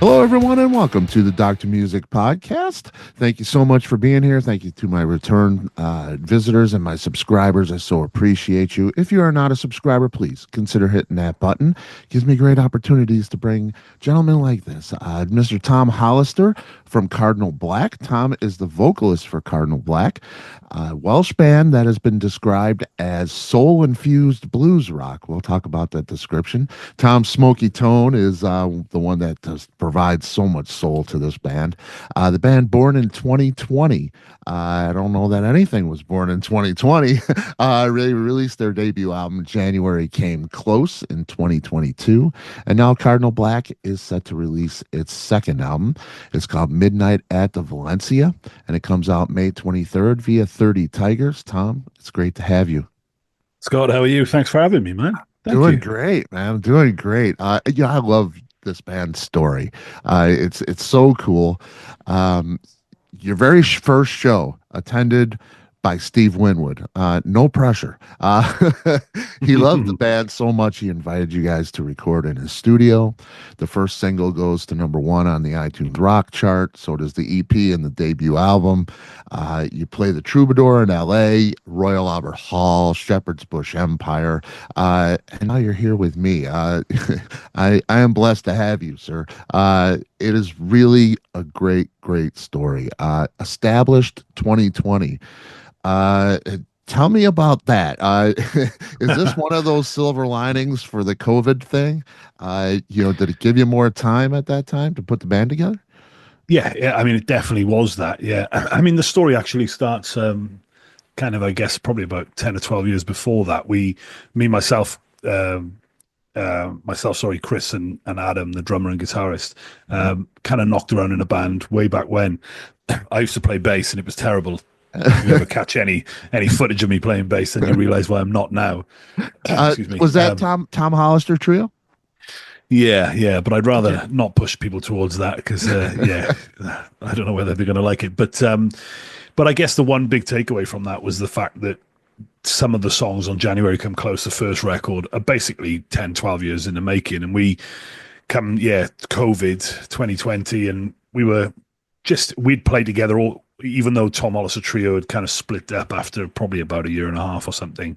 Hello, everyone, and welcome to the Dr. Music Podcast. Thank you so much for being here. Thank you to my return visitors and my subscribers. I so appreciate you. If you are not a subscriber, please consider hitting that button. It gives me great opportunities to bring gentlemen like this. Mr. Tom Hollister from Cardinal Black. Tom is the vocalist for Cardinal Black, a Welsh band that has been described as soul-infused blues rock. We'll talk about that description. Tom's smoky tone is the one that provides so much soul to this band. The band born in 2020. I don't know that anything was born in 2020. Really released their debut album, January Came Close, in 2022. And now Cardinal Black is set to release its second album. It's called Midnight at the Valencia, and it comes out May 23rd via 30 Tigers. Tom, it's great to have you. Scott, how are you? Thanks for having me, man. Doing great, man. Doing great. I love this band's story. It's so cool. Your very first show attended by Steve Winwood. No pressure. He loved the band so much he invited you guys to record in his studio. The first single goes to #1 on the iTunes Rock chart. So does the EP and the debut album. You play the Troubadour in LA, Royal Albert Hall, Shepherd's Bush Empire, and now you're here with me. I am blessed to have you, sir. It is really a great story. Established 2020. Tell me about that. Is this one of those silver linings for the COVID thing? Did it give you more time at that time to put the band together? Yeah. I mean, it definitely was that. Yeah. I mean, the story actually starts kind of, I guess, probably about 10 or 12 years before that. Myself, Chris and Adam, the drummer and guitarist, kind of knocked around in a band way back when. I used to play bass and it was terrible. If you ever catch any footage of me playing bass, then you realize why I'm not now. Excuse me. Was that Tom Hollister Trio? Yeah, but I'd rather not push people towards that because, I don't know whether they're going to like it. But I guess the one big takeaway from that was the fact that some of the songs on January Come Close, the first record, are basically 10, 12 years in the making. And COVID 2020, and we'd played together all, even though Tom Hollister Trio had kind of split up after probably about a year and a half or something.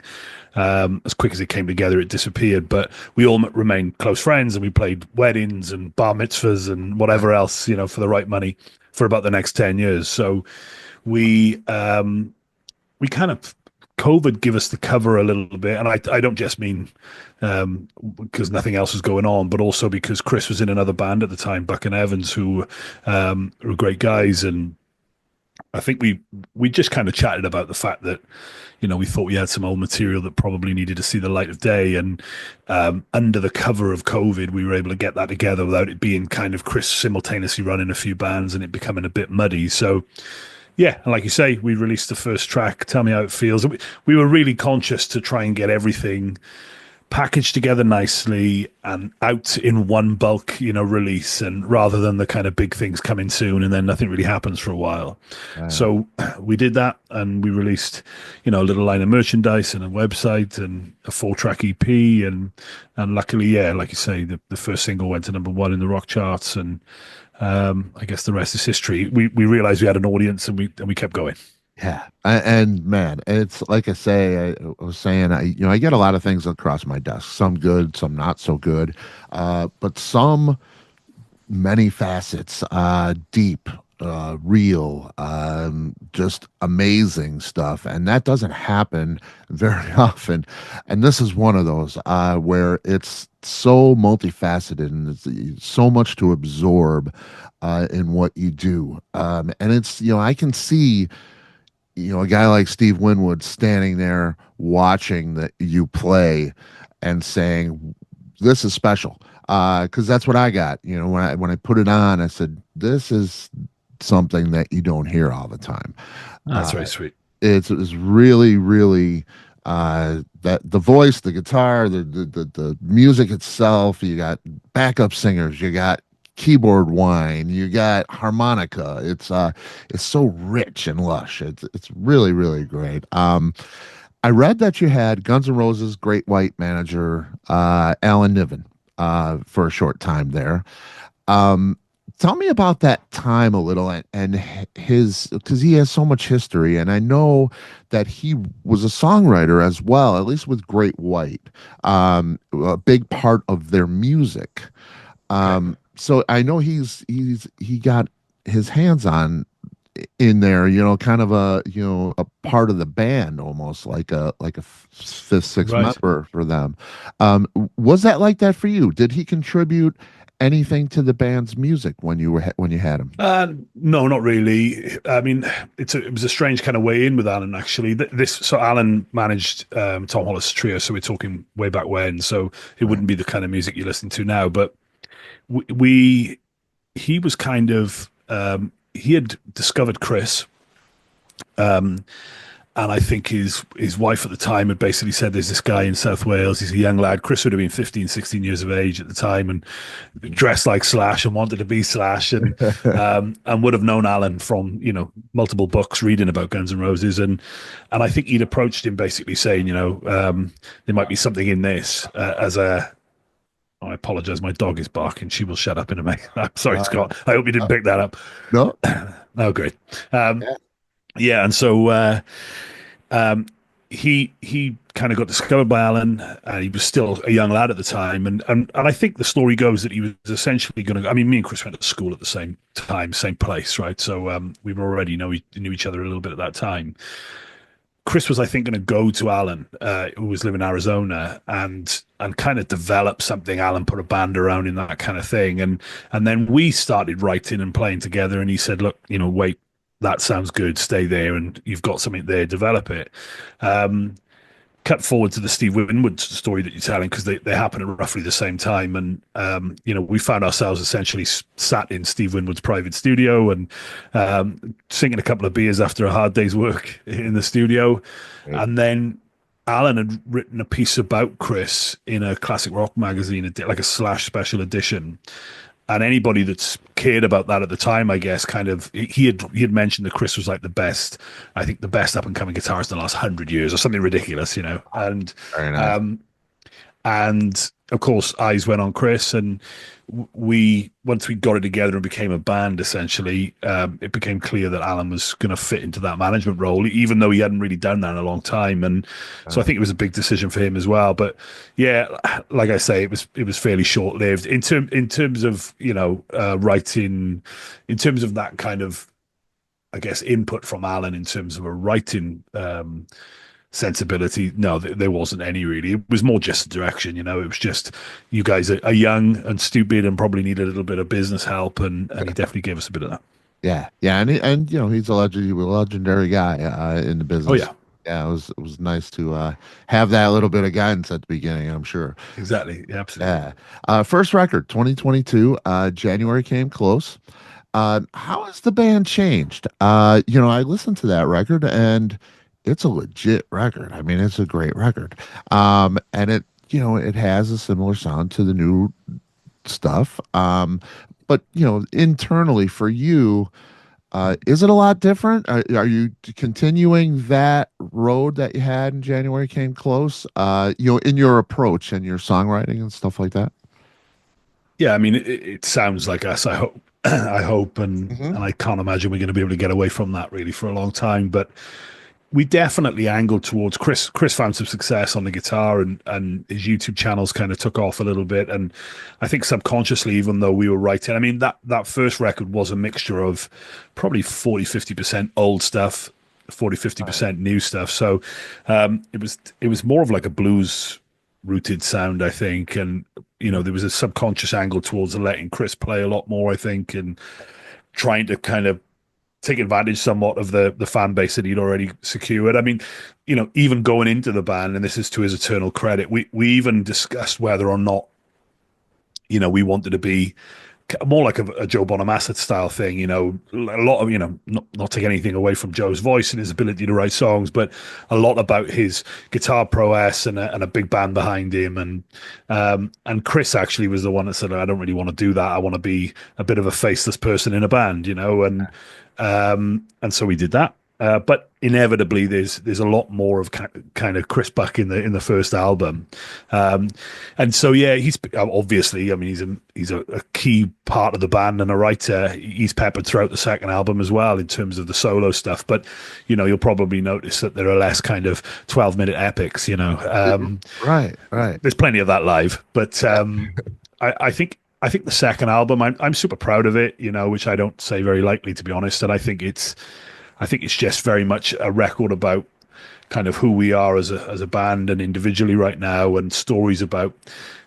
As quick as it came together, it disappeared. But we all remained close friends, and we played weddings and bar mitzvahs and whatever else, for the right money for about the next 10 years. So we kind of, COVID gave us the cover a little bit. And I don't just mean because nothing else was going on, but also because Chris was in another band at the time, Buck and Evans, who were great guys. And I think we just kind of chatted about the fact that, we thought we had some old material that probably needed to see the light of day. And under the cover of COVID, we were able to get that together without it being kind of Chris simultaneously running a few bands and it becoming a bit muddy. So, yeah, and like you say, we released the first track, Tell Me How It Feels. We were really conscious to try and get everything packaged together nicely and out in one bulk, release, and rather than the kind of big things coming soon and then nothing really happens for a while. So we did that, and we released, a little line of merchandise and a website and a 4-track EP, and luckily, like you say, the first single went to #1 in the rock charts, and I guess the rest is history. We realized we had an audience, and we kept going. Yeah. And man, it's like I say, I was saying, I get a lot of things across my desk, some good, some not so good, but some many facets, deep, real, just amazing stuff. And that doesn't happen very often. And this is one of those where it's so multifaceted and it's so much to absorb in what you do. And it's, I can see, a guy like Steve Winwood standing there watching that you play and saying, this is special. Because that's what I got. When I put it on, I said, this is something that you don't hear all the time. That's very sweet. It's really, really that the voice, the guitar, the music itself. You got backup singers. You got keyboard whine, you got harmonica. It's so rich and lush. It's really, really great. I read that you had Guns N' Roses Great White manager Alan Niven for a short time there. Tell me about that time a little, and his, because he has so much history, and I know that he was a songwriter as well, at least with Great White, a big part of their music. Okay. So I know he got his hands on in there, kind of a part of the band, almost like a fifth, sixth Right. member for them. Was that like that for you? Did he contribute anything to the band's music when when you had him? No, not really. I mean, it was a strange kind of way in with Alan actually. So Alan managed Tom Hollister Trio, so we're talking way back when. So it Right. wouldn't be the kind of music you listen to now. But we he was kind of he had discovered Chris, um, and I think his wife at the time had basically said, "There's this guy in South Wales. He's a young lad." Chris would have been 15, 16 years of age at the time, and dressed like Slash and wanted to be Slash, and would have known Alan from multiple books reading about Guns N' Roses, and I think he'd approached him basically saying, there might be something in this as a. Oh, I apologize. My dog is barking. She will shut up in a minute. I'm sorry, Uh, Scott. I hope you didn't pick that up. no. Oh, great. Um, Yeah. yeah, and so um, he kind of got discovered by Alan, and he was still a young lad at the time, and I think the story goes that he was essentially going to. I mean, me and Chris went to school at the same time, same place, right? So we were already knew each other a little bit at that time. Chris was, I think, going to go to Alan, who was living in Arizona, and kind of develop something. Alan put a band around in that kind of thing, and then we started writing and playing together. And he said, "Look, wait, that sounds good. Stay there, and you've got something there. Develop it." Um, Cut forward to the Steve Winwood story that you're telling, because they happen at roughly the same time, and we found ourselves essentially sat in Steve Winwood's private studio and singing a couple of beers after a hard day's work in the studio, Right. and then Alan had written a piece about Chris in a classic rock magazine, like a Slash special edition, and anybody that's cared about that at the time, I guess, kind of he had mentioned that Chris was like I think the best up and coming guitarist in the last 100 years or something ridiculous, Very nice. um, and of course, eyes went on Chris, and we once we got it together and became a band, essentially, it became clear that Alan was going to fit into that management role, even though he hadn't really done that in a long time. And so I think it was a big decision for him as well. But yeah, like I say, it was fairly short lived in terms of writing, in terms of that kind of, I guess, input from Alan in terms of a writing sensibility. No, there wasn't any really. It was more just a direction. It was just, you guys are young and stupid and probably need a little bit of business help, and he definitely gave us a bit of that. Yeah, yeah, and he's he was a legendary guy in the Oh business. yeah, Yeah, it was nice to have that little bit of guidance at the beginning, I'm sure. exactly. Yeah, absolutely. Yeah. First record, 2022. January came close. How has the band changed? I listened to that record, and it's a legit record. I mean, it's a great record. And it has a similar sound to the new stuff. But internally for you, is it a lot different? Are you continuing that road that you had in January came close? In your approach and your songwriting and stuff like that? Yeah, I mean, it sounds like us. I hope, I hope, Hmm. and I can't imagine we're going to be able to get away from that really for a long time. But we definitely angled towards Chris. Chris found some success on the guitar, and his YouTube channels kind of took off a little bit. And I think subconsciously, even though we were writing, I mean, that first record was a mixture of probably 40-50% old stuff, 40 fifty Right. percent new stuff. So it was more of like a blues rooted sound, I think. And there was a subconscious angle towards letting Chris play a lot more, I think, and trying to kind of take advantage somewhat of the fan base that he'd already secured. I mean, even going into the band, and this is to his eternal credit, we even discussed whether or not we wanted to be more like a Joe Bonamassa style thing. A lot of not take anything away from Joe's voice and his ability to write songs, but a lot about his guitar prowess and a big band behind him. And Chris actually was the one that said, "I don't really want to do that. I want to be a bit of a faceless person in a band," and so we did that. But inevitably, there's a lot more of kind of Chris Buck in the first album, um, and so yeah, he's obviously. I mean, he's a key part of the band and a writer. He's peppered throughout the second album as well in terms of the solo stuff. But you'll probably notice that there are less kind of 12-minute epics. Right. There's plenty of that live, but I think. I think the second album, I'm super proud of it, which I don't say very lightly, to be honest. And I think it's just very much a record about kind of who we are as a band and individually right now, and stories about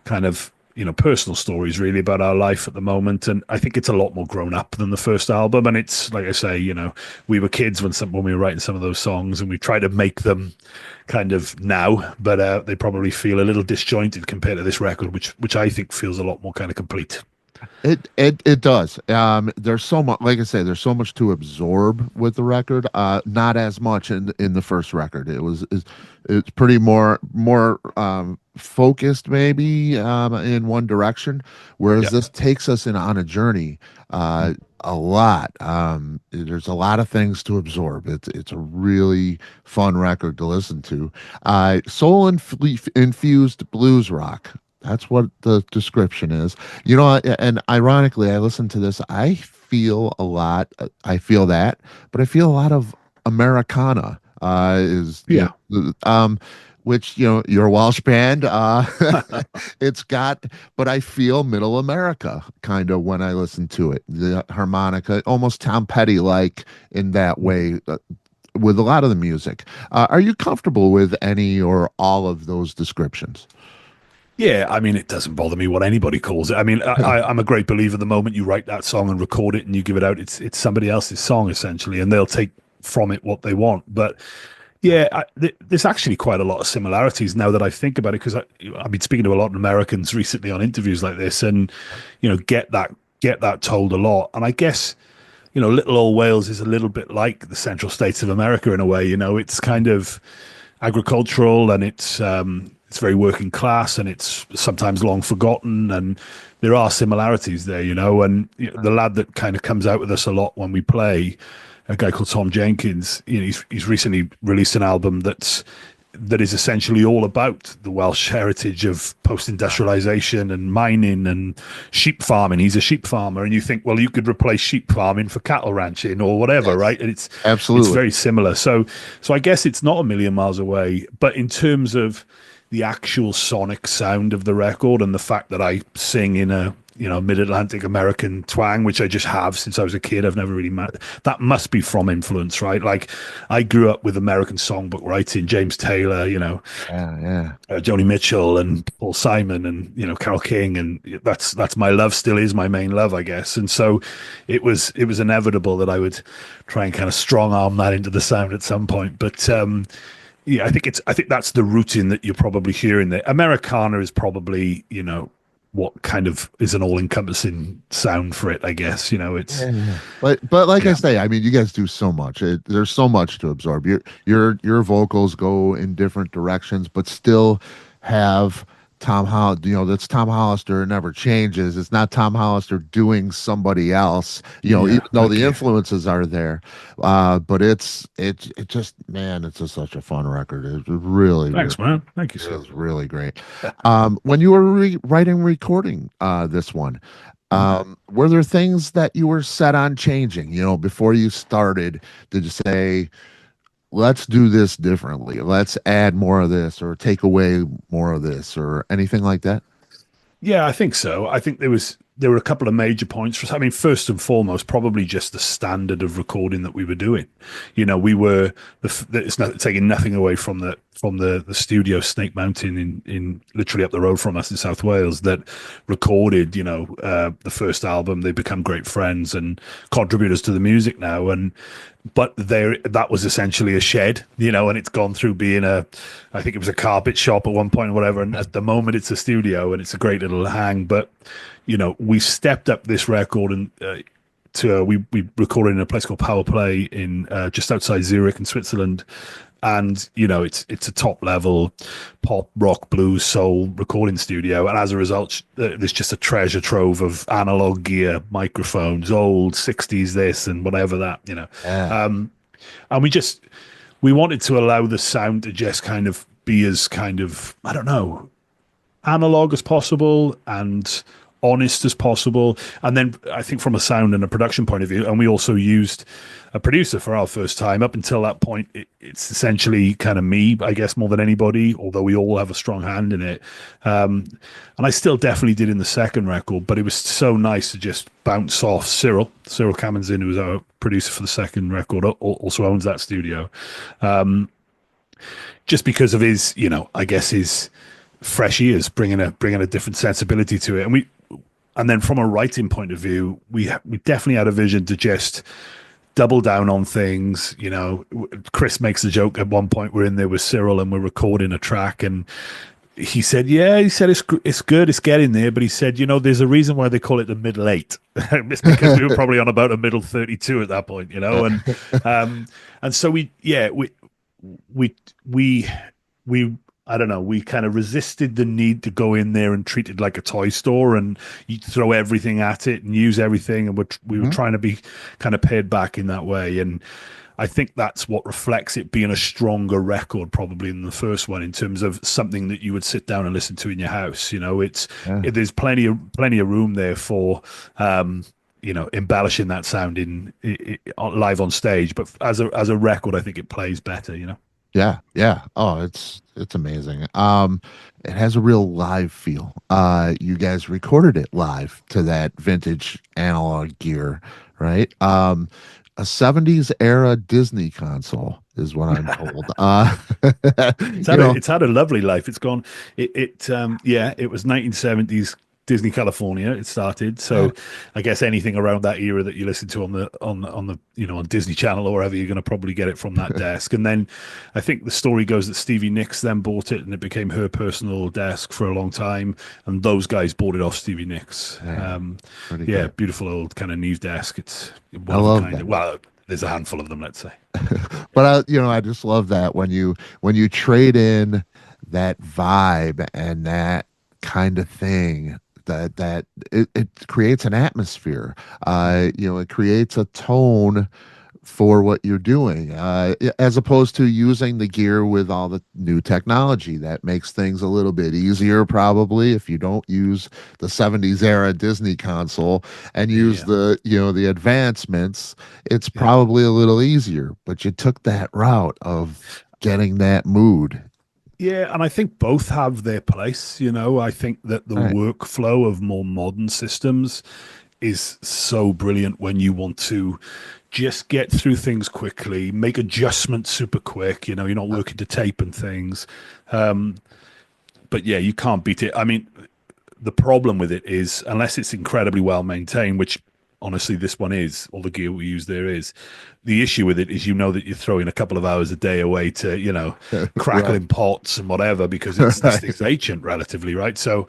kind of personal stories really about our life at the moment. And I think it's a lot more grown up than the first album. And it's like I say, we were kids when we were writing some of those songs, and we try to make them kind of now, but they probably feel a little disjointed compared to this record, which I think feels a lot more kind of complete. It does. There's so much, like I say, there's so much to absorb with the record. Not as much in the first record. It's pretty more focused maybe in one direction, whereas this takes us on a journey. A lot. There's a lot of things to absorb. It's a really fun record to listen to. Soul-infused blues rock. That's what the description is. And ironically, I listened to this. I feel a lot. I feel that, but I feel a lot of Americana. Which you're a Welsh band. It's got, but I feel Middle America kind of when I listen to it. The harmonica, almost Tom Petty like in that way. With a lot of the music, are you comfortable with any or all of those descriptions? Yeah, I mean, it doesn't bother me what anybody calls it. I mean, I'm a great believer the moment you write that song and record it and you give it out, it's somebody else's song essentially, and they'll take from it what they want. But yeah, there's actually quite a lot of similarities now that I think about it, because I've been speaking to a lot of Americans recently on interviews like this, and get that told a lot. And I guess little old Wales is a little bit like the central states of America in a way. It's kind of agricultural, and it's very working class, and it's sometimes long forgotten, and there are similarities there, and the lad that kind of comes out with us a lot when we play, a guy called Tom Jenkins, he's recently released an album that is essentially all about the Welsh heritage of post-industrialization and mining and sheep farming. He's a sheep farmer, and you think, well, you could replace sheep farming for cattle ranching or whatever, right? And it's very similar. So I guess it's not a million miles away, but in terms of the actual sonic sound of the record and the fact that I sing in a mid-Atlantic American twang, which I just have since I was a kid, I've never really that must be from influence, right? Like I grew up with American songbook writing, James Taylor, Joni Mitchell and Paul Simon and Carole King, and that's my love, still is my main love, I guess. And so it was inevitable that I would try and kind of strong arm that into the sound at some point, but yeah, I think that's the routing that you're probably hearing there. Americana is probably, what kind of is an all-encompassing sound for it, I guess. It's but like I say, I mean, you guys do so much. There's so much to absorb. Your vocals go in different directions, but still have Tom that's Tom Hollister. It never changes. It's not Tom Hollister doing somebody else, even though the influences are there. But it's just, man, it's just such a fun record. It's really, thanks, man. Thank you, sir. It was really great. When you were recording this one, were there things that you were set on changing, before you started? Did you say, let's do this differently, let's add more of this or take away more of this, or anything like that? Yeah, I think so. I think there were a couple of major points for us. I mean, first and foremost, probably just the standard of recording that we were doing. We were it's not taking nothing away from the studio Snake Mountain in literally up the road from us in South Wales that recorded the first album. They become great friends and contributors to the music now, but that was essentially a shed, and it's gone through being I think it was a carpet shop at one point or whatever, and at the moment it's a studio, and it's a great little hang. But we stepped up this record, and we recorded in a place called Power Play in just outside Zurich in Switzerland, and it's a top level pop, rock, blues, soul recording studio, and as a result there's just a treasure trove of analog gear, microphones, old 60s this and whatever that. And we wanted to allow the sound to just kind of be as kind of, I don't know, analog as possible and honest as possible. And then I think from a sound and a production point of view, and we also used a producer for our first time. Up until that point, it's essentially kind of me, I guess, more than anybody, although we all have a strong hand in it. And I still definitely did in the second record, but it was so nice to just bounce off Cyril Kaminzin, who was our producer for the second record, also owns that studio. Just because of his, I guess his fresh ears, bringing a different sensibility to it. And then from a writing point of view, we definitely had a vision to just double down on things. Chris makes a joke at one point. We're in there with Cyril and we're recording a track, and he said it's good, it's getting there, but he said, there's a reason why they call it the middle 8. It's because we were probably on about a middle 32 at that point, and so we I don't know, we kind of resisted the need to go in there and treat it like a toy store and you throw everything at it and use everything. And we were trying to be kind of pared back in that way. And I think that's what reflects it being a stronger record probably than the first one, in terms of something that you would sit down and listen to in your house. There's plenty of room there for, embellishing that sound in live on stage. But as a record, I think it plays better, Yeah, yeah. Oh, it's amazing. It has a real live feel. You guys recorded it live to that vintage analog gear, right? A 70s era Disney console is what I'm told. It's had a lovely life. It's gone. It was 1970s Disney California. It started, so I guess anything around that era that you listen to on the on Disney Channel or wherever, you're going to probably get it from that desk. And then I think the story goes that Stevie Nicks then bought it, and it became her personal desk for a long time. And those guys bought it off Stevie Nicks. Beautiful old kind of news desk. It's I love that. Well, there's a handful of them, let's say. But I just love that when you trade in that vibe and that kind of thing, that it creates an atmosphere. It creates a tone for what you're doing, as opposed to using the gear with all the new technology that makes things a little bit easier. Probably if you don't use the 70s era Disney console and use the advancements, it's probably a little easier, but you took that route of getting that mood. Yeah, and I think both have their place. I think that the workflow of more modern systems is so brilliant when you want to just get through things quickly, make adjustments super quick. You're not working to tape and things. But yeah, you can't beat it. I mean, the problem with it is, unless it's incredibly well maintained, which honestly this one is, all the gear we use there is, the issue with it is that you're throwing a couple of hours a day away to crackling pots and whatever, because this thing's ancient relatively, right? So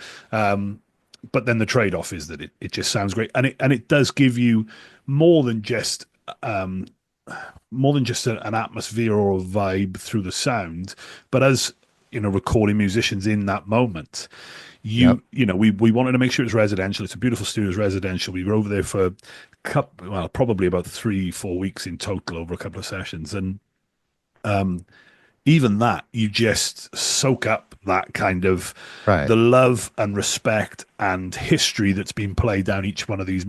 but then the trade-off is that it just sounds great, and it does give you more than just an atmosphere or a vibe through the sound, but as recording musicians in that moment, we wanted to make sure it's residential. It's a beautiful studio, it's residential. We were over there for probably about 3-4 weeks in total over a couple of sessions, and even that, you just soak up that kind of the love and respect and history that's been played down each one of these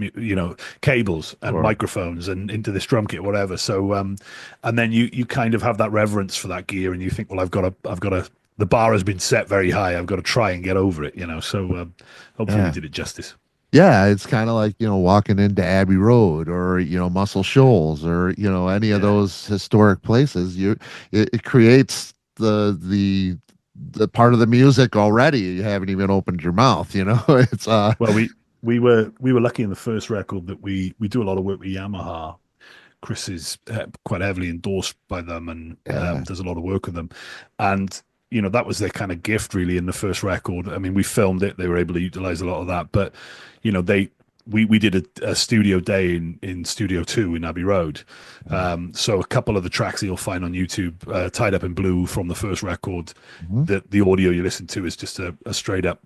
cables and microphones and into this drum kit, whatever. So and then you kind of have that reverence for that gear, and you think, well, I've got to the bar has been set very high, I've got to try and get over it, so hopefully we did it justice. Yeah, it's kind of like, walking into Abbey Road or, Muscle Shoals or, any of those historic places. It creates the part of the music already. You haven't even opened your mouth, It's well, we were lucky in the first record that we do a lot of work with Yamaha. Chris is quite heavily endorsed by them and does a lot of work with them. And that was their kind of gift really in the first record. I mean, we filmed it, they were able to utilize a lot of that, but we did a studio day in Studio 2 in Abbey Road. So a couple of the tracks that you'll find on YouTube, Tied Up in Blue from the first record, the audio you listen to is just a straight up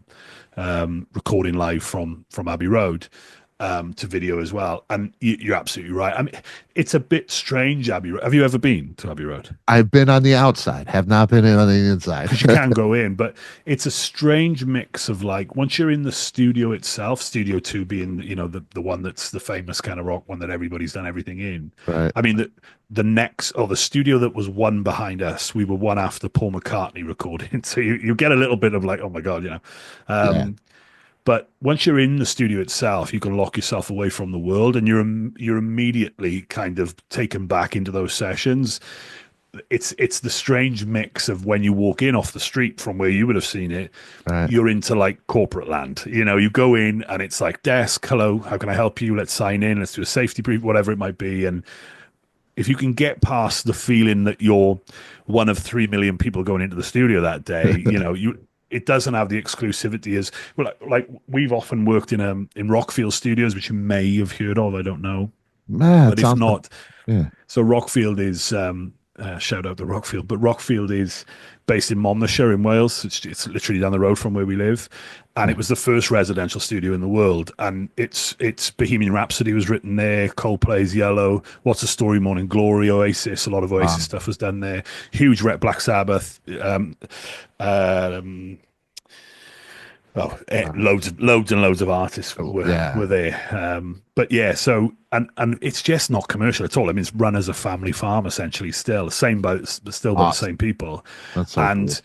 recording live from Abbey Road. to video as well. And you're absolutely right. I mean, it's a bit strange, Abbey Road. Have you ever been to Abbey Road? I've been on the outside, have not been in on the inside. Because you can go in, but it's a strange mix of like once you're in the studio itself, Studio 2 being, the one that's the famous kind of rock one that everybody's done everything in. Right. I mean, the next, or the studio that was one behind us, we were one after Paul McCartney recording. So you get a little bit of like, oh my God, Yeah. But once you're in the studio itself, you can lock yourself away from the world, and you're immediately kind of taken back into those sessions. It's the strange mix of when you walk in off the street from where you would have seen it, Right. you're into like corporate land. You go in and it's like desk, hello, how can I help you? Let's sign in, let's do a safety brief, whatever it might be. And if you can get past the feeling that you're one of 3 million people going into the studio that day, it doesn't have the exclusivity as well. Like we've often worked in Rockfield Studios, which you may have heard of. I don't know, Man, it but if sounds not, yeah. so Rockfield is shout out to Rockfield, but Rockfield is based in Monmouthshire in Wales. It's literally down the road from where we live, and it was the first residential studio in the world. And it's Bohemian Rhapsody was written there, Coldplay's Yellow, What's the Story, Morning Glory, Oasis. A lot of Oasis stuff was done there. Huge Black Sabbath. Loads and loads of artists were there. But yeah, so and it's just not commercial at all. I mean, it's run as a family farm essentially. Still still by the same people, That's so and cool.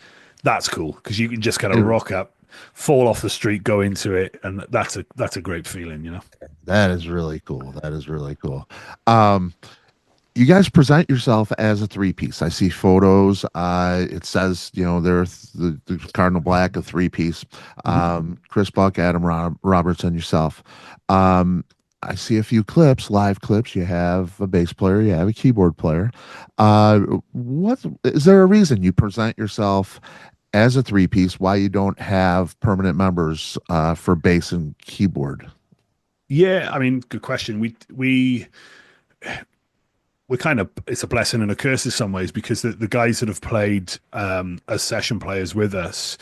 that's cool because you can just kind of rock up, fall off the street, go into it, and that's a great feeling. That is really cool. That is really cool. You guys present yourself as a three-piece. I see photos. It says, they're the Cardinal Black, a three-piece. Chris Buck, Adam Roberts, and yourself. I see a few clips, live clips. You have a bass player, you have a keyboard player. What is there a reason you present yourself as a three-piece? Why you don't have permanent members for bass and keyboard? Yeah, I mean, good question. We're kind of, it's a blessing and a curse in some ways because the guys that have played as session players with us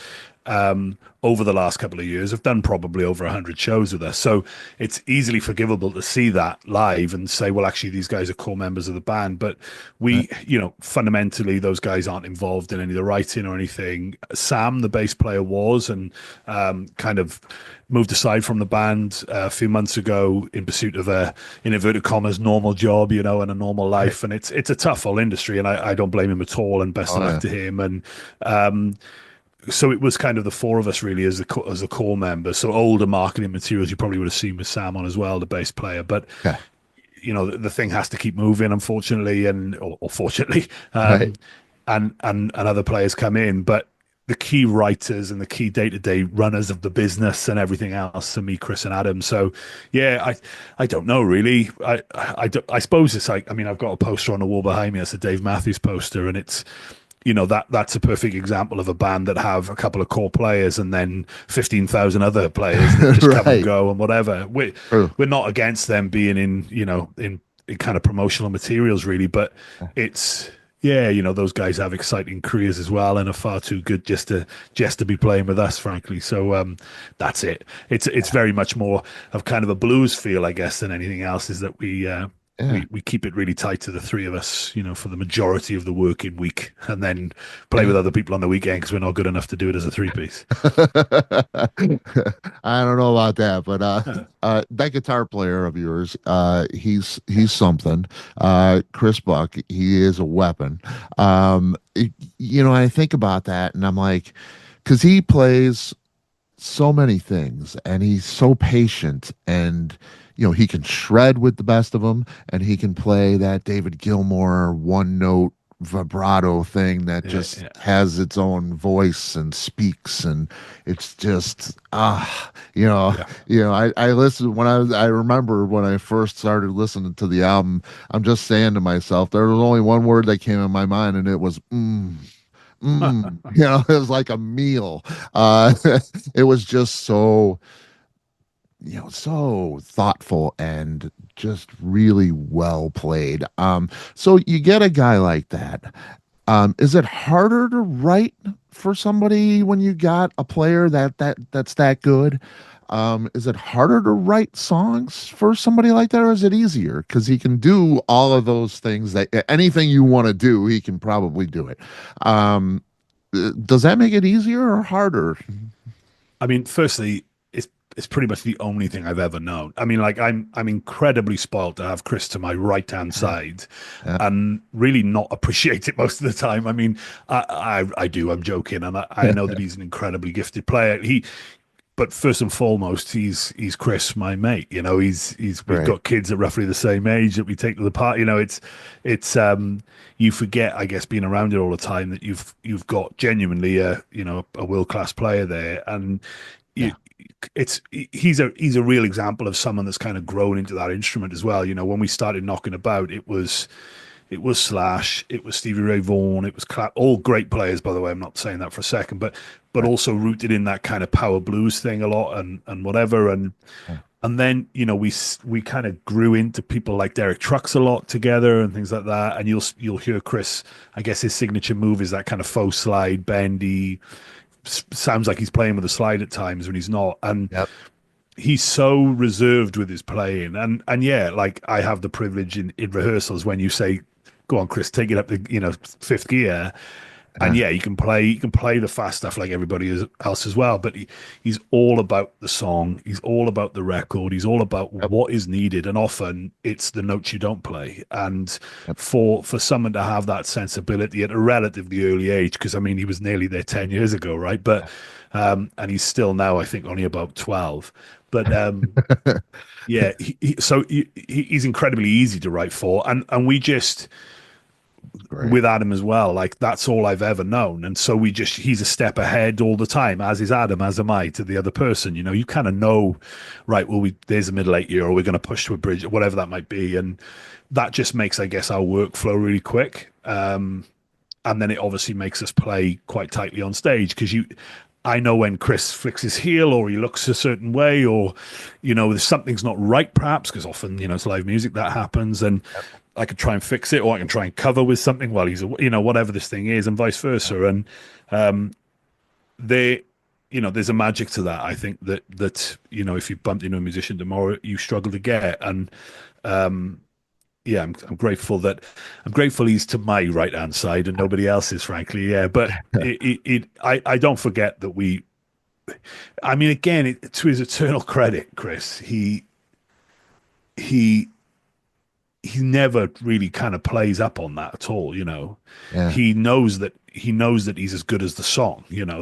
over the last couple of years have done probably over 100 shows with us. So it's easily forgivable to see that live and say, well, actually, these guys are core members of the band. But we, fundamentally, those guys aren't involved in any of the writing or anything. Sam, the bass player, was and kind of moved aside from the band a few months ago in pursuit of a, in inverted commas, normal job, and a normal life. And it's a tough old industry, and I don't blame him at all. And best of luck to him. And so it was kind of the four of us really as the core members. So older marketing materials you probably would have seen with Sam on as well, the bass player. But the thing has to keep moving, unfortunately, or fortunately, and other players come in. But the key writers and the key day-to-day runners of the business and everything else are me, Chris, and Adam. So yeah, I don't know really. I suppose it's like, I mean, I've got a poster on the wall behind me. It's a Dave Matthews poster, and it's, that's a perfect example of a band that have a couple of core players and then 15,000 other players that just come and go and whatever. We're not against them being in kind of promotional materials really, but it's, those guys have exciting careers as well and are far too good just to be playing with us, frankly. So that's it. It's very much more of kind of a blues feel, I guess, than anything else, is that we keep it really tight to the three of us, for the majority of the working week, and then play with other people on the weekend because we're not good enough to do it as a three-piece. I don't know about that, but that guitar player of yours, he's something. Chris Buck, he is a weapon. I think about that, and I'm like, because he plays so many things, and he's so patient, and he can shred with the best of them, and he can play that David Gilmour one note vibrato thing that has its own voice and speaks, and it's just I listened I remember when I first started listening to the album, I'm just saying to myself, there was only one word that came in my mind, and it was it was like a meal. It was just so so thoughtful and just really well played. So you get a guy like that. Is it harder to write for somebody when you got a player that's that good? Is it harder to write songs for somebody like that, or is it easier? Because he can do all of those things that anything you want to do, he can probably do it. Um, does that make it easier or harder? I mean, firstly, it's pretty much the only thing I've ever known. I mean, like I'm incredibly spoiled to have Chris to my right hand side, Yeah. and really not appreciate it most of the time. I mean, I do. I'm joking, and I know that he's an incredibly gifted player. But first and foremost, he's Chris, my mate. You know, we've Right. got kids at roughly the same age that we take to the park. You know, it's you forget, I guess, being around it all the time, that you've got genuinely a world class player there, and Yeah. you, he's a real example of someone that's kind of grown into that instrument as well. You know, when we started knocking about, it was Slash, it was Stevie Ray Vaughan, it was all great players, by the way. I'm not saying that for a second, but Right. also rooted in that kind of power blues thing a lot, and whatever, Yeah. and then we kind of grew into people like Derek Trucks a lot together and things like that. And you'll hear Chris. I guess his signature move is that kind of faux slide, bendy. Sounds like he's playing with a slide at times when he's not, and Yep. he's so reserved with his playing. And yeah, like I have the privilege in rehearsals when you say, go on Chris, take it up to fifth gear, and Yeah. yeah, you can play the fast stuff like everybody else as well, but he's all about the song, he's all about the record, he's all about Yep. what is needed, and often it's the notes you don't play. And Yep. for someone to have that sensibility at a relatively early age, because I mean he was nearly there 10 years ago, right? But and he's still now, I think, only about 12. But yeah, he's incredibly easy to write for, and we just, Great. with Adam as well, like that's all I've ever known. And so he's a step ahead all the time, as is Adam, as am I to the other person. You know, you kind of know, right, well, there's a middle 8 year, or we're going to push to a bridge, or whatever that might be. And that just makes, I guess, our workflow really quick. And then it obviously makes us play quite tightly on stage, because I know when Chris flicks his heel, or he looks a certain way, or there's something's not right, perhaps, because often it's live music that happens, and I could try and fix it, or I can try and cover with something while he's whatever this thing is, and vice versa. And they there's a magic to that. I think that if you bumped into a musician tomorrow, you struggle to get. And yeah, I'm grateful he's to my right hand side and nobody else's, frankly. Yeah, but I don't forget that I mean, again, to his eternal credit, Chris, he never really kind of plays up on that at all. Yeah. He knows that he's as good as the song. Yeah.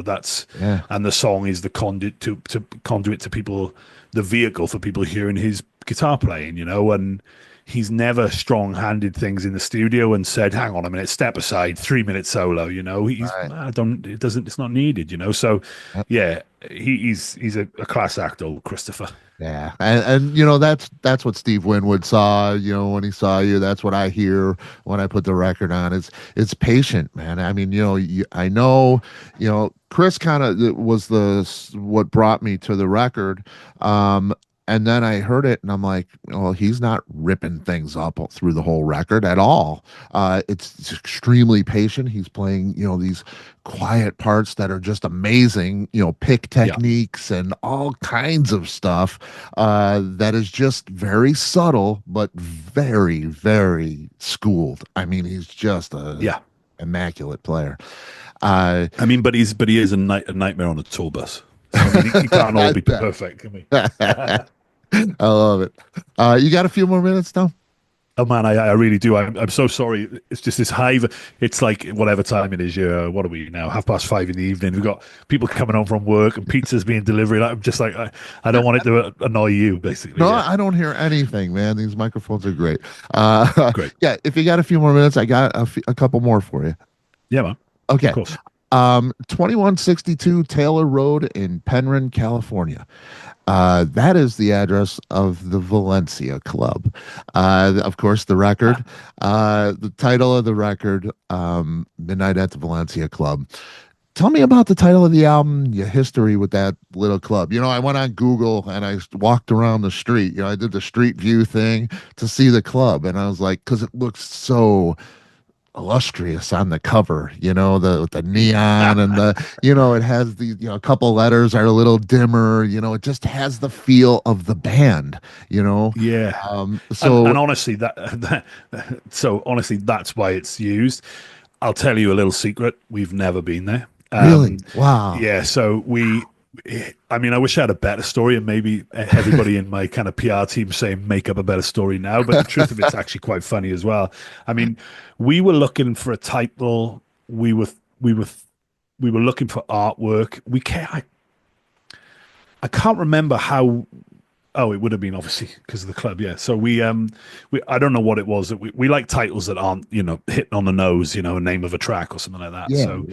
And the song is the conduit to people, the vehicle for people hearing his guitar playing. And he's never strong-handed things in the studio and said, "Hang on a minute, step aside, 3 minute solo." Right. It's not needed. So, Yep. yeah, he's a class act, old Christopher. Yeah, and that's what Steve Winwood saw. When he saw you, that's what I hear when I put the record on. It's patient, man. I mean, I know, Chris kind of was what brought me to the record. And then I heard it, and I'm like, well, he's not ripping things up through the whole record at all. It's extremely patient. He's playing, these quiet parts that are just amazing, pick Yeah, techniques and all kinds of stuff that is just very subtle, but very, very schooled. I mean, he's just a yeah. immaculate player. Uh, I mean, but he is a nightmare on a tour bus. So, I mean, he can't all be perfect. I mean, I love it. You got a few more minutes, Tom? oh man, I really do. I'm so sorry. It's just this hive. It's like whatever time it is. What are we now? 5:30 in the evening. We've got people coming home from work and pizzas being delivered. I'm just like, I don't want it to annoy you, basically. No, Yeah, I don't hear anything, man. These microphones are great. great. Yeah, if you got a few more minutes, I got a couple more for you. Yeah, man. Of Okay. course. 2162 Taylor Road in Penryn, California. That is the address of the Valencia Club. Of course, the record, the title of the record, Midnight at the Valencia Club. Tell me about the title of the album, your history with that little club. I went on Google and I walked around the street. I did the street view thing to see the club. And I was like, because it looks so illustrious on the cover, the neon and it has the, a couple letters are a little dimmer, it just has the feel of the band, you know. Yeah. So And honestly, so honestly, that's why it's used. I'll tell you a little secret. We've never been there. really, wow. Yeah, so I mean, I wish I had a better story, and maybe everybody in my kind of PR team saying make up a better story now. But the truth of it's actually quite funny as well. I mean, we were looking for a title. We were we were looking for artwork. I can't remember how. Oh, it would have been obviously because of the club, yeah. So we I don't know what it was that we like titles that aren't hitting on the nose, a name of a track or something like that. Yeah. So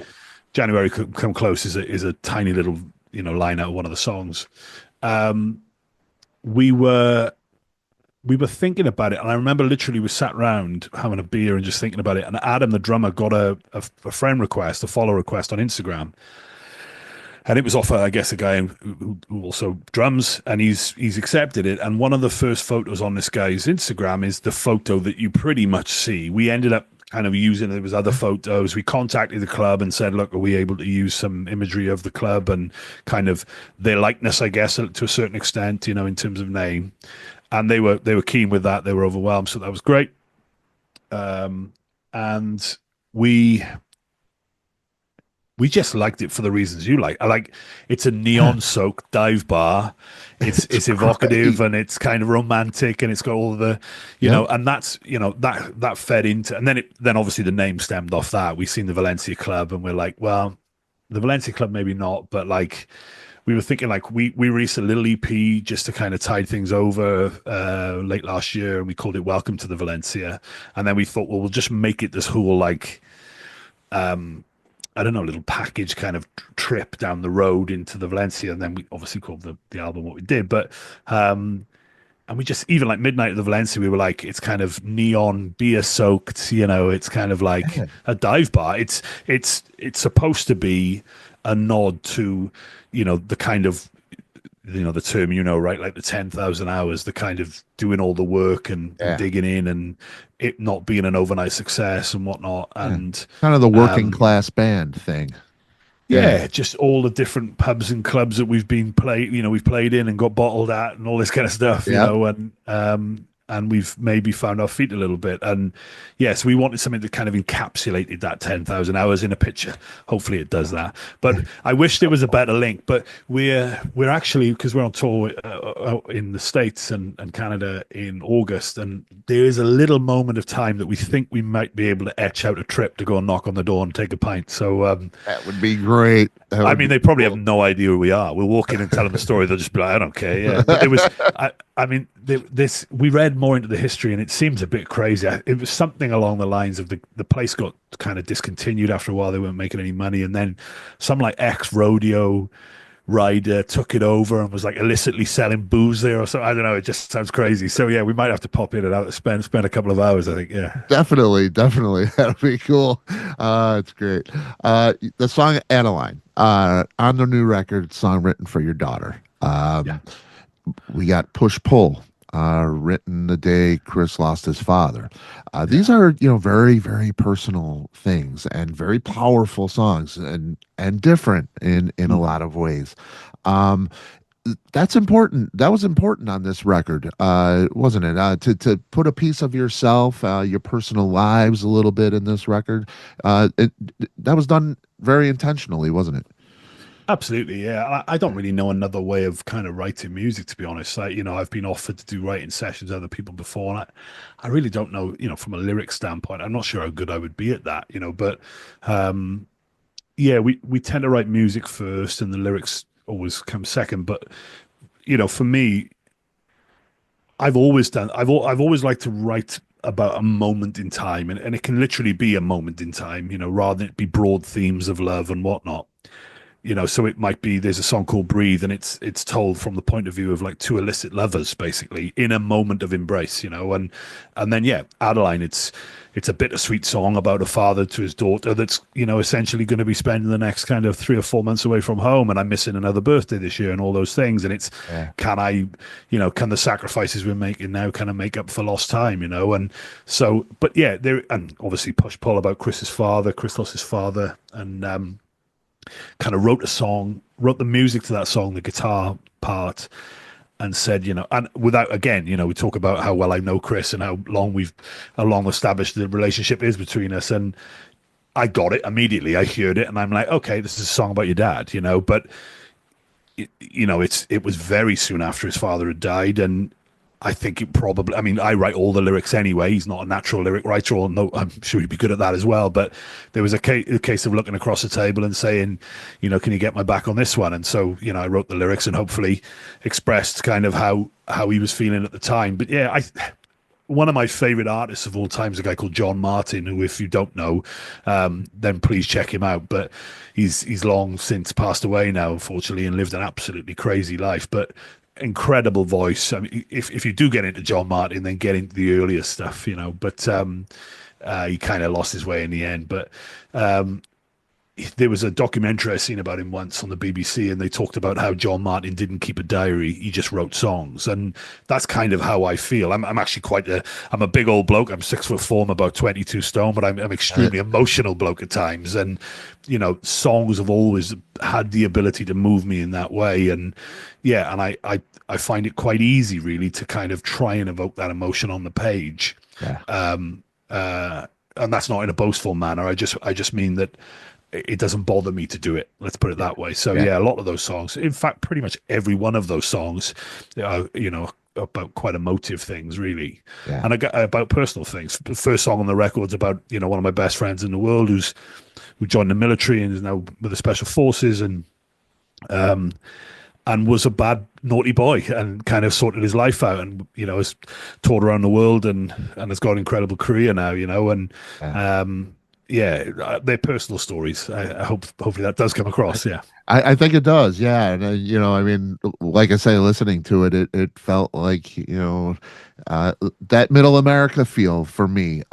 January Could Come Close is a tiny little line out of one of the songs. Um, we were we were thinking about it, and I remember literally we sat around having a beer and just thinking about it. And Adam, the drummer, got a friend request, a follow request on Instagram, and it was off, I guess, a guy who also drums, and he's accepted it. And one of the first photos on this guy's Instagram is the photo that you pretty much see. We ended up kind of using, there was other photos. We contacted the club and said, look, are we able to use some imagery of the club and kind of their likeness, I guess, to a certain extent, in terms of name. And they were keen with that. They were overwhelmed, so that was great. And we just liked it for the reasons you like. I like it's a neon soaked dive bar. It's evocative and it's kind of romantic and it's got all the and that's that fed into, and then obviously the name stemmed off that. We seen the Valencia Club and we're like, well, the Valencia Club maybe not, but like we were thinking like we released a little EP just to kind of tide things over late last year, and we called it Welcome to the Valencia. And then we thought, well, we'll just make it this whole like I don't know, little package kind of trip down the road into the Valencia. And then we obviously called the album what we did. But and we just, even like Midnight at the Valencia, we were like, it's kind of neon beer soaked, it's kind of like a dive bar. It's supposed to be a nod to, the kind of, the term, right? Like the 10,000 hours, the kind of doing all the work and digging in, and it not being an overnight success and whatnot. And kind of the working class band thing. Yeah, just all the different pubs and clubs that we've played in and got bottled at and all this kind of stuff, and we've maybe found our feet a little bit. And yes, we wanted something that kind of encapsulated that 10,000 hours in a picture. Hopefully it does that. But I wish there was a better link. But we're actually, because we're on tour in the States and Canada in August, and there is a little moment of time that we think we might be able to etch out a trip to go and knock on the door and take a pint. So that would be great. I mean, they probably have no idea who we are. We'll walk in and tell them the story. They'll just be like, I don't care. Yeah. But it was, I mean, we read more into the history, and it seems a bit crazy. It was something along the lines of the place got kind of discontinued after a while. They weren't making any money, and then some like ex-rodeo rider took it over and was like illicitly selling booze there or something. I don't know. It just sounds crazy. So yeah, we might have to pop in and out, spend a couple of hours, I think. Yeah, definitely. That'd be cool. It's great. The song Adeline, on the new record, song written for your daughter. We got Push Pull, written the day Chris lost his father. These are, very, very personal things and very powerful songs, and different in a lot of ways. That's important. That was important on this record, wasn't it? To put a piece of yourself, your personal lives, a little bit in this record. That was done very intentionally, wasn't it? Absolutely, yeah. I don't really know another way of kind of writing music, to be honest. Like, I've been offered to do writing sessions with other people before, and I really don't know, from a lyric standpoint. I'm not sure how good I would be at that, but yeah, we tend to write music first, and the lyrics always come second. But for me, I've always liked to write about a moment in time, and it can literally be a moment in time, rather than it be broad themes of love and whatnot. so it might be there's a song called Breathe, and it's told from the point of view of like two illicit lovers, basically, in a moment of embrace, and then yeah, Adeline, it's a bittersweet song about a father to his daughter that's, essentially going to be spending the next kind of 3 or 4 months away from home, and I'm missing another birthday this year and all those things. And it's, Yeah. can the sacrifices we're making now kind of make up for lost time, And so, but yeah, and obviously push pull about Christos's father, and kind of wrote the music to that song, the guitar part, and said, and without, again, we talk about how well I know Chris and how long established the relationship is between us. And I got it immediately. I heard it and I'm like, okay, this is a song about your dad, but it was very soon after his father had died. And I think I write all the lyrics anyway. He's not a natural lyric writer, although I'm sure he'd be good at that as well. But there was a case of looking across the table and saying, can you get my back on this one? And so, I wrote the lyrics and hopefully expressed kind of how he was feeling at the time. But yeah, one of my favorite artists of all time is a guy called John Martin, who, if you don't know, then please check him out. But he's long since passed away now, unfortunately, and lived an absolutely crazy life. But incredible voice. I mean, if you do get into John Martin, then get into the earlier stuff, But he kind of lost his way in the end. But there was a documentary I seen about him once on the BBC, and they talked about how John Martin didn't keep a diary; he just wrote songs, and that's kind of how I feel. I'm actually I'm a big old bloke. I'm 6'4", I'm about 22 stone, but I'm extremely emotional bloke at times, and songs have always had the ability to move me in that way, and yeah, and I find it quite easy, really, to kind of try and evoke that emotion on the page. Yeah. And that's not in a boastful manner. I just mean that it doesn't bother me to do it. Let's put it that way. So yeah, a lot of those songs, in fact, pretty much every one of those songs, about quite emotive things, really. Yeah. And about personal things. The first song on the record's about, one of my best friends in the world who joined the military and is now with the special forces, and was a bad, naughty boy, and kind of sorted his life out, and has toured around the world and has got an incredible career now, and they're personal stories. I hopefully that does come across. Yeah, I think it does. Yeah, and I mean, like I say, listening to it, it felt like that middle America feel for me.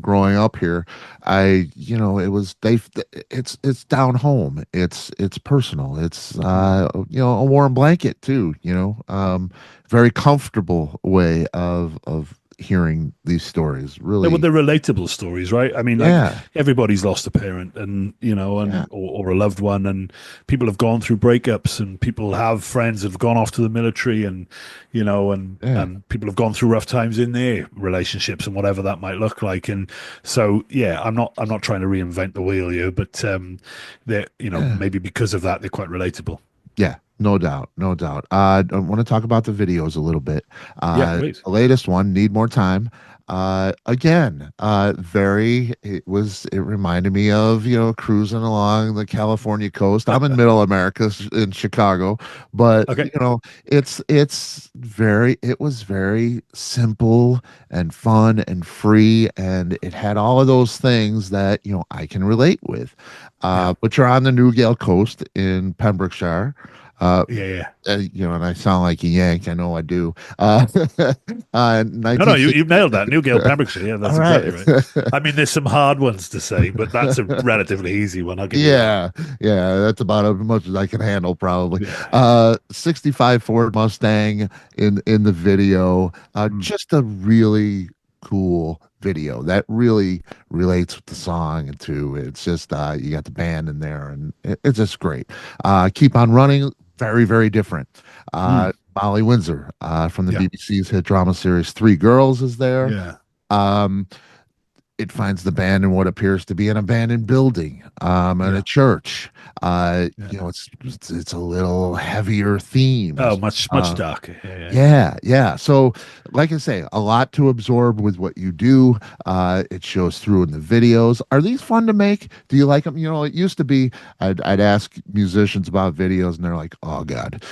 Growing up here, it was it's down home. It's personal. It's a warm blanket too. Very comfortable way of hearing these stories. Really, they're relatable stories, right? I mean, everybody's lost a parent, and or a loved one, and people have gone through breakups, and people have friends who've gone off to the military, and and people have gone through rough times in their relationships and whatever that might look like. And so I'm not trying to reinvent the wheel here, but they're maybe because of that they're quite relatable. Yeah, no doubt, no doubt. I want to talk about the videos a little bit. Please. The latest one, Need More Time. Again, it reminded me of, cruising along the California coast. I'm in middle America in Chicago, but Okay. it was very simple and fun and free, and it had all of those things that, I can relate with. But you're on the Newgale coast in Pembrokeshire. Yeah. And I sound like a Yank. I know I do. No, you've nailed that. Newgale, Pembrokeshire. Yeah, that's exactly right. I mean, there's some hard ones to say, but that's a relatively easy one. I'll give you that. Yeah, that's about as much as I can handle, probably. Yeah. 65 Ford Mustang in the video. Just a really cool video that really relates with the song too. It's just you got the band in there, and it's just great. Keep on Running, very, very different. Molly Windsor from the BBC's hit drama series Three Girls is there. It finds the band in what appears to be an abandoned building and a church. It's a little heavier theme. Oh, much darker. Yeah. So, like I say, a lot to absorb with what you do. It shows through in the videos. Are these fun to make? Do you like them? It used to be I'd ask musicians about videos, and they're like, "Oh God,"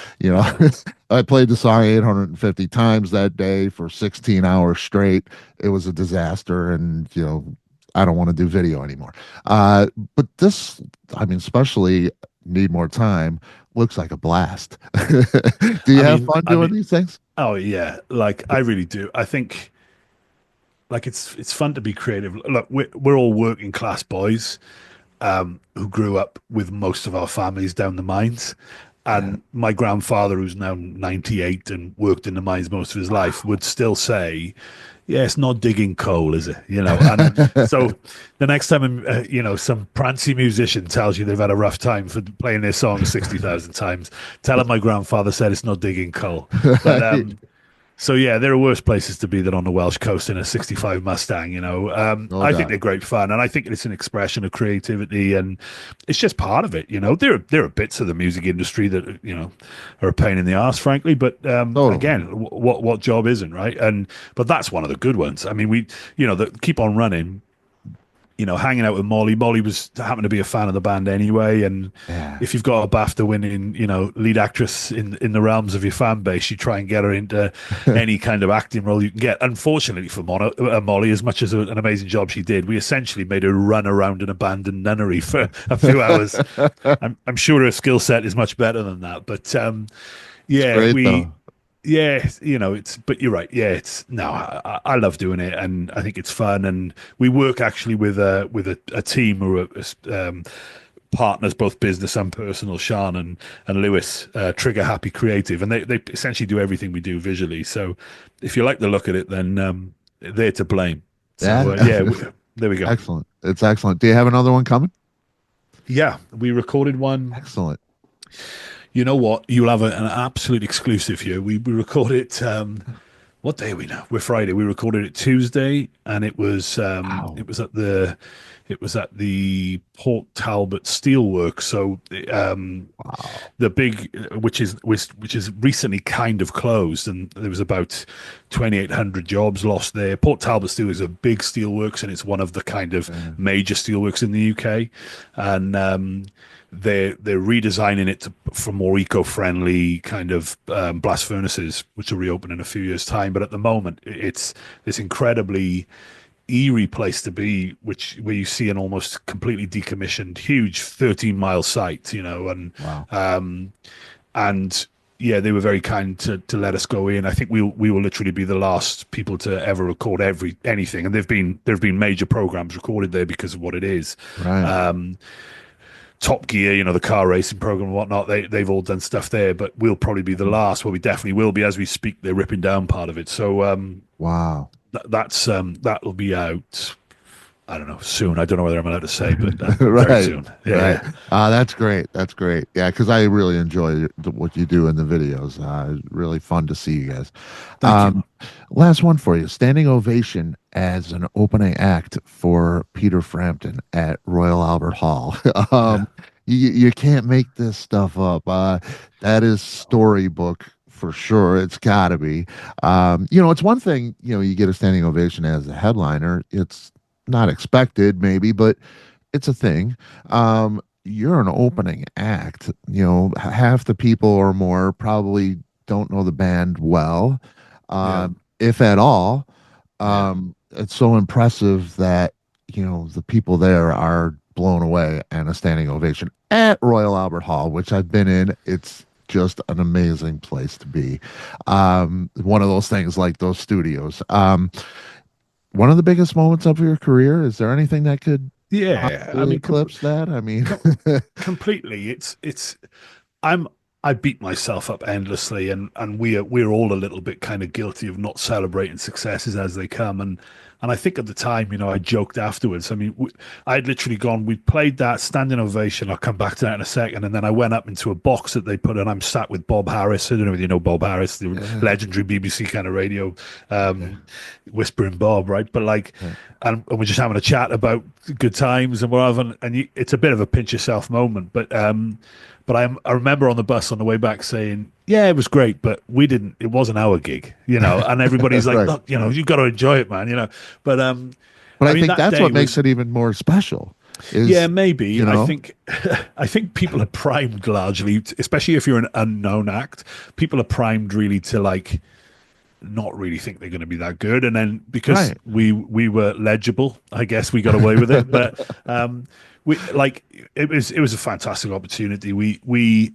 I played the song 850 times that day for 16 hours straight. It was a disaster, and I don't want to do video anymore. But this, I mean, especially need more time. Looks like a blast. Do you have fun I doing mean, these things? oh yeah, like I really do. I think like it's fun to be creative. Look, we're all working class boys who grew up with most of our families down the mines. Yeah. And my grandfather, who's now 98 and worked in the mines most of his life, would still say, "Yeah, it's not digging coal, is it?" You know. And so the next time, some prancy musician tells you they've had a rough time for playing their song 60,000 times, tell them my grandfather said it's not digging coal. But Right. so yeah, there are worse places to be than on the Welsh coast in a '65 Mustang. No I think doubt. they're great fun, and I think it's an expression of creativity, and it's just part of it. There are bits of the music industry that are a pain in the ass, frankly. But Totally. again, what job isn't, right? But that's one of the good ones. I mean, that keep on running, hanging out with Molly. Molly was happened to be a fan of the band anyway, and Yeah. if you've got a BAFTA winning, lead actress in the realms of your fan base, you try and get her into any kind of acting role you can get. Unfortunately for Molly, as much as an amazing job she did, we essentially made her run around an abandoned nunnery for a few hours. I'm sure her skill set is much better than that, but It's yeah, great though. yeah, but you're right. Yeah, no, I love doing it, and I think it's fun. And we work actually with a team who are partners, both business and personal. Sean and Lewis, Trigger Happy Creative, and they essentially do everything we do visually. So if you like the look at it, then they're to blame. So Yeah. there we go. Excellent. It's excellent. Do you have another one coming? Yeah, we recorded one. Excellent. You know what? You'll have an absolute exclusive here. We recorded it. What day are we now? We're Friday. We recorded it Tuesday, and Wow. it was at the Port Talbot Steelworks. So Wow. the big, which is recently kind of closed, and there was about 2,800 jobs lost there. Port Talbot Steel is a big steelworks, and it's one of the kind of Yeah. major steelworks in the UK, and they're redesigning it for more eco-friendly kind of blast furnaces, which will reopen in a few years' time. But at the moment, it's this incredibly eerie place to be, where you see an almost completely decommissioned, huge 13-mile site, Wow. and yeah, they were very kind to let us go in. I think we will literally be the last people to ever record anything, and there've been major programs recorded there because of what it is. Right. Top Gear, the car racing program and whatnot, they've all done stuff there, but we'll probably be the last. Well, we definitely will be as we speak. They're ripping down part of it, so Wow. that'll be out. I don't know, soon. I don't know whether I'm allowed to say, but very Right. soon. Yeah, Right. yeah. That's great. That's great. Yeah, because I really enjoy what you do in the videos. Really fun to see you guys. Thank you. Last one for you. Standing ovation as an opening act for Peter Frampton at Royal Albert Hall. Yeah, You can't make this stuff up. That is storybook for sure. It's got to be. It's one thing, you get a standing ovation as a headliner. It's not expected, maybe, but it's a thing. You're an opening act. Half the people or more probably don't know the band well, yeah, if at all. yeah, It's so impressive that the people there are blown away and a standing ovation at Royal Albert Hall, which I've been in. It's just an amazing place to be. One of those things like those studios. One of the biggest moments of your career. Is there anything that could yeah. I possibly mean, eclipse that? I mean, com- completely. I'm I beat myself up endlessly, and we're all a little bit kind of guilty of not celebrating successes as they come. And I think at the time, I joked afterwards. I mean, I'd literally gone. We played that standing ovation. I'll come back to that in a second. And then I went up into a box that they put, and I'm sat with Bob Harris. I don't know if you know Bob Harris, the yeah, legendary BBC kind of radio, yeah, whispering Bob, right? But like, yeah. and we're just having a chat about good times and whatever. And it's a bit of a pinch yourself moment, but I remember on the bus on the way back saying, "Yeah, it was great, but we didn't. It wasn't our gig, And everybody's like, Right. "Look, you've got to enjoy it, man." But But I I mean, think that that's day what makes was, it even more special. yeah, Is maybe. you I know, think, I think people are primed largely, especially if you're an unknown act. People are primed really to like not really think they're going to be that good. And then because Right. we were legible, I guess we got away with it. But we like it was a fantastic opportunity. We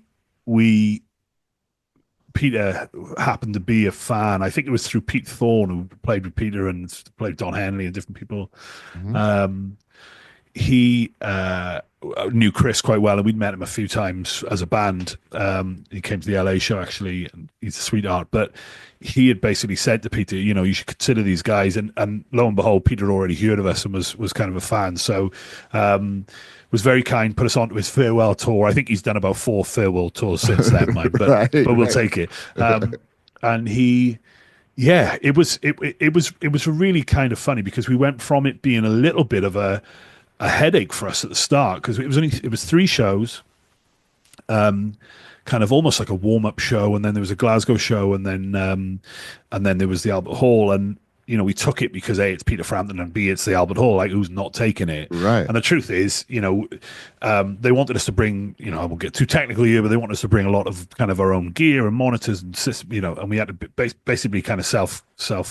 Peter happened to be a fan. I think it was through Pete Thorne, who played with Peter and played with Don Henley and different people. Mhm. He knew Chris quite well, and we'd met him a few times as a band. He came to the LA show, actually, and he's a sweetheart. But he had basically said to Peter, you know, you should consider these guys. And lo and behold, Peter had already heard of us and was kind of a fan. So was very kind, put us onto his farewell tour. I think he's done about 4 farewell tours since then, Mike, but Right, we'll right. take it. And he, yeah, it was really kind of funny because we went from it being a little bit of a headache for us at the start because it was 3 shows, kind of almost like a warm-up show, and then there was a Glasgow show, and then there was the Albert Hall. And you know, we took it because A, it's Peter Frampton, and B, it's the Albert Hall. Like, who's not taking it? Right. And the truth is, you know, they wanted us to bring, you know, I won't get too technical here, but they wanted us to bring a lot of kind of our own gear and monitors and system, you know, and we had to basically kind of self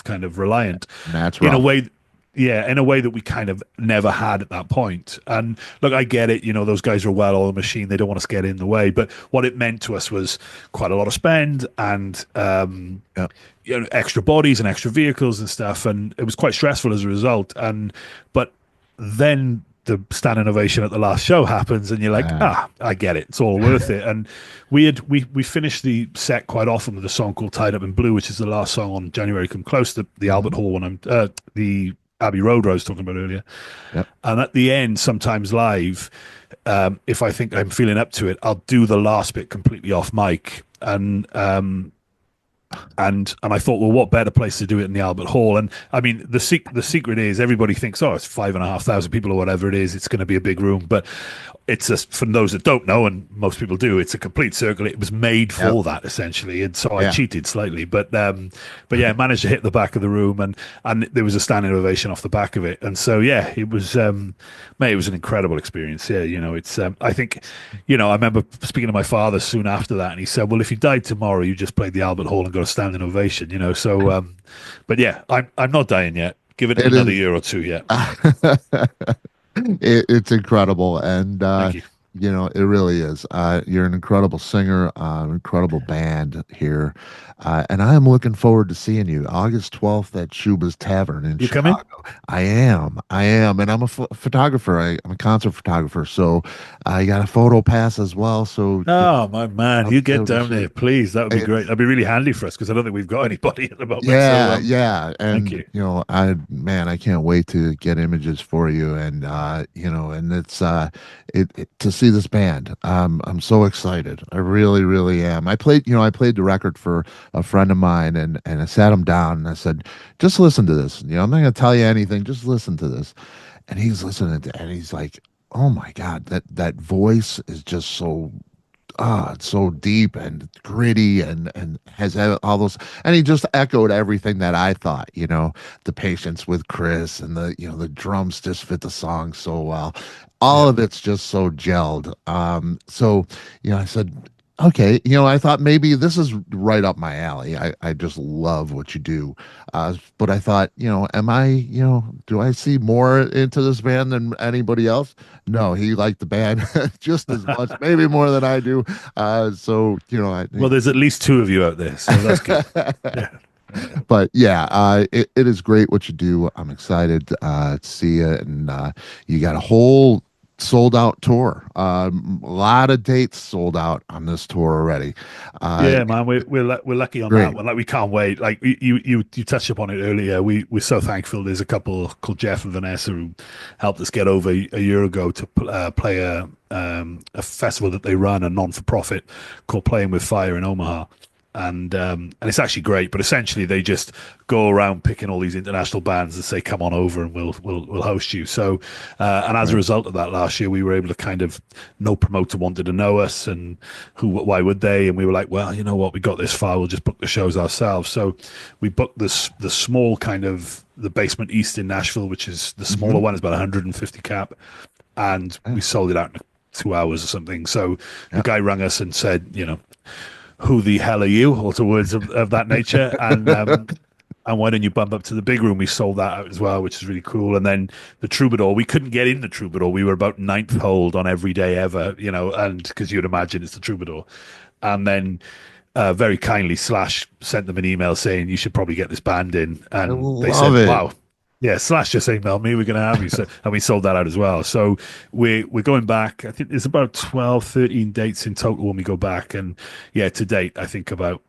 kind of reliant That's in a right. way. Yeah, in a way that we kind of never had at that point. And look, I get it. You know, those guys are a well-oiled machine. They don't want us to get in the way. But what it meant to us was quite a lot of spend and Yeah. you know, extra bodies and extra vehicles and stuff. And it was quite stressful as a result. But then the standing ovation at the last show happens, and you're like, I get it. It's all worth it. And we finished the set quite often with a song called "Tied Up in Blue," which is the last song on January Come Close, the Albert Hall one. The Abbey Road I was talking about earlier. Yep. And at the end, sometimes live, if I think I'm feeling up to it, I'll do the last bit completely off mic. And I thought, well, what better place to do it in the Albert Hall? And I mean, the secret is everybody thinks, oh, it's 5,500 people or whatever it is. It's going to be a big room, but it's just for those that don't know, and most people do. It's a complete circle. It was made for that essentially, and so I cheated slightly, but yeah, I managed to hit the back of the room, and there was a standing ovation off the back of it, and so yeah, it was, mate, it was an incredible experience. Yeah, you know, it's I think, you know, I remember speaking to my father soon after that, and he said, well, if you died tomorrow, you just played the Albert Hall and got a standing ovation, you know. So, but yeah, I'm not dying yet. Give it another year or two yet. It's incredible, and Thank you. you know, it really is. You're an incredible singer, incredible band here, and I am looking forward to seeing you August 12th at Shuba's Tavern in You Chicago. coming? I am, and I'm a photographer. I'm a concert photographer, so I got a photo pass as well. So Oh my man, you get down sure. there, please. That would be It- great. That'd be really handy for us because I don't think we've got anybody at the moment. Yeah, So, yeah, and you. you know, I can't wait to get images for you, and you know, and it's to see this band. I'm so excited. I really, really am. I played the record for a friend of mine, and I sat him down and I said, just listen to this. You know, I'm not gonna tell you anything. Just listen to this. And he's listening to, and he's like, oh my God, that voice is just so it's so deep and gritty and has all those, and he just echoed everything that I thought, you know, the patience with Chris and the, you know, the drums just fit the song so well. All of it's just so gelled. So, you know, I said, okay, you know, I thought maybe this is right up my alley. I just love what you do. But I thought, you know, do I see more into this band than anybody else? No, he liked the band just as much, maybe more than I do. So, you know, Well, there's at least 2 of you out there, so that's good. Yeah. but yeah, it is great what you do. I'm excited to see it, and you got a whole sold out tour. A lot of dates sold out on this tour already. Yeah, man, we're lucky on Great. that one. Like, we can't wait. Like, you touched upon it earlier. We're so thankful. There's a couple called Jeff and Vanessa who helped us get over a year ago to play a festival that they run, a non-for-profit called Playing with Fire in Omaha. And it's actually great, but essentially they just go around picking all these international bands and say, "Come on over, and we'll host you." So, and as a result of that, last year we were able to kind of, no promoter wanted to know us, and why would they? And we were like, well, you know what, we got this far, we'll just book the shows ourselves. So we booked the small kind of the Basement East in Nashville, which is the smaller one, is about 150 cap, and we sold it out in 2 hours or something. So the guy rang us and said, you know, who the hell are you, or to words of that nature, and And why don't you bump up to the big room? We sold that out as well, which is really cool. And then the Troubadour, we couldn't get in the Troubadour. We were about ninth hold on every day ever, you know, and because you'd imagine it's the Troubadour. And then very kindly Slash sent them an email saying you should probably get this band in. I And they said, love it. wow. Yeah, Slash just emailed me. We're going to have you. So, and we sold that out as well. So we're going back. I think there's about 12, 13 dates in total when we go back. And yeah, to date, I think about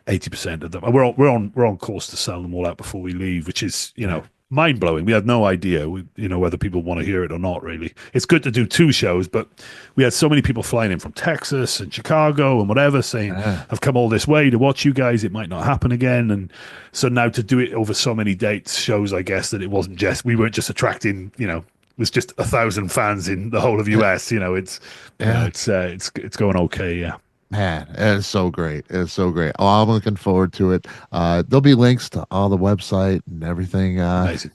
80% of them. And we're on course to sell them all out before we leave, which is, you know, mind blowing. We had no idea, you know, whether people want to hear it or not. Really, it's good to do 2 shows, but we had so many people flying in from Texas and Chicago and whatever, saying, "I've come all this way to watch you guys. It might not happen again." And so now to do it over so many dates shows, I guess, that it wasn't just we weren't just attracting, you know, it was just 1,000 fans in the whole of US. You know, it's it's going okay. Yeah. Man, it's so great. It's so great. Oh, I'm looking forward to it. There'll be links to all the website and everything. Amazing.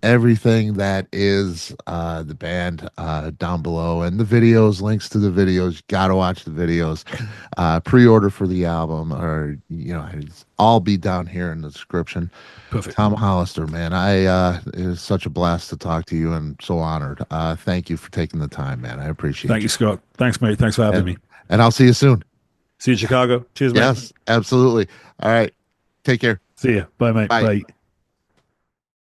Everything that is the band down below, and the videos, links to the videos. You gotta watch the videos. Pre-order for the album, or you know, it's all be down here in the description. Perfect. Tom Hollister, man, it was such a blast to talk to you, and so honored. Thank you for taking the time, man. I appreciate it. Thank you, Scott. Thanks, mate. Thanks for having me. And I'll see you soon. See you in Chicago. Cheers, mate. Yes, absolutely. All right. Take care. See you. Bye, mate. Bye. Bye.